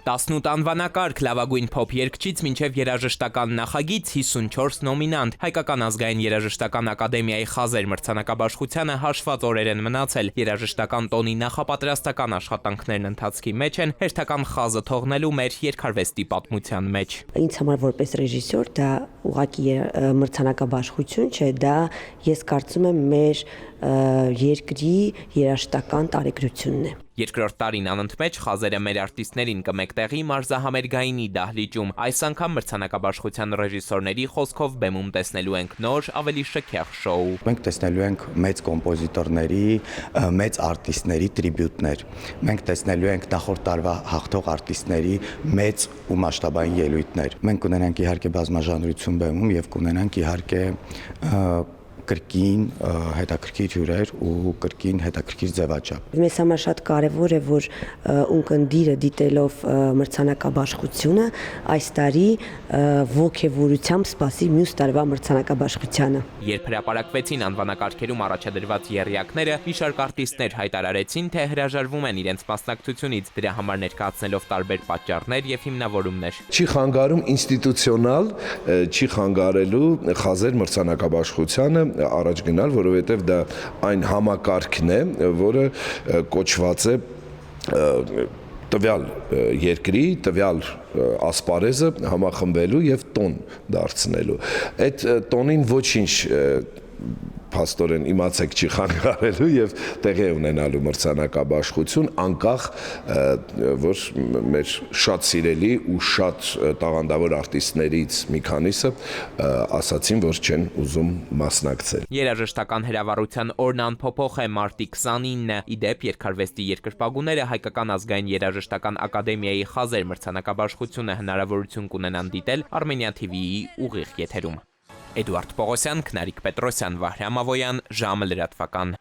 18 անվանակարգ լավագույն փոփ երգչից մինչև երաժշտական նախագիծ 54 նոմինանտ։ Հայկական ազգային երաժշտական ակադեմիայի խազեր մրցանակաբաշխությանը հաշված օրեր են մնացել։ Երաժշտական տոնի նախապատրաստական աշխատանքներն ընթացքի մեջ են, հերթական խազը թողնելու մեր երգարվեստի պատմության մեջ։ Ինձ համար որպես ռեժիսոր դա ուղղակի մրցանակաբաշխություն չէ, դա ես կարծում եմ մեր երկրի երաժշտական տարեգրությունն է։ Երկրորդ տարին անընդմեջ խազերը մեր արտիստներին կմեկտեղի մարզահամերգայինի դահլիճում։ Այս անգամ մրցանակաբաշխության ռեժիսորների խոսքով բեմում տեսնելու ենք նոր, ավելի շքեղ շոու։ Մենք տեսնելու ենք մեծ կոմպոզիտորների, մեծ արտիստների տրիբյուտներ։ Մենք տեսնելու ենք նախորդ տարվա հաղթող արտիստների մեծ ու մասշտաբային ելույթներ։ Մենք կունենանք իհարկե բազմաժանրություն բեմում եւ կունենանք իհարկե կրկին հետաքրքիր հյուրեր ու կրկին հետաքրքիր ձևաչափ։ Մեզ համար շատ կարևոր է, որ ունկնդիրը դիտելով մրցանակաբաշխությունը այս տարի ոգևորությամբ սպասի մյուս տարվա մրցանակաբաշխությանը։ Երբ հրապարակվեցին անվանակարգերում առաջադրված եռյակները, մի շարք արտիստներ հայտարարեցին, թե հրաժարվում են իրենց մասնակցությունից, դրա համար ներկայացնելով տարբեր պատճառներ եւ հիմնավորումներ։ Չի խանգարում ինստիտուցիոնալ, չի խանգարելու խազեր մրցանակաբաշխությանը առաջ գնալ, որովհետև դա այն համակարգն է, որը կոչված է տվյալ երկրի, տվյալ ասպարեզը համախմբելու եւ տոն դարձնելու։ Այդ տոնին ոչինչ փաստորեն իմացեք չի խանգարելու եւ տեղի է ունենալու մրցանակաբաշխություն, անկախ որ մեր շատ սիրելի ու շատ տաղանդավոր արտիստներից մի քանիսը ասացին, որ չեն ուզում մասնակցել։ Երաժշտական հրավառության օրն անփոփոխ է մարտի 29-ը։ Իդեպ երգարվեստի երկրպագուները Հայկական ազգային երաժշտական ակադեմիայի խազեր մրցանակաբաշխությունը հնարավորություն կունենան դիտել Armenia TV-ի ուղիղ եթերում։ Էդուարդ Պողոսյան, Քնարիկ Պետրոսյան, Վահրամ Ավոյան, ժամը լրատվական։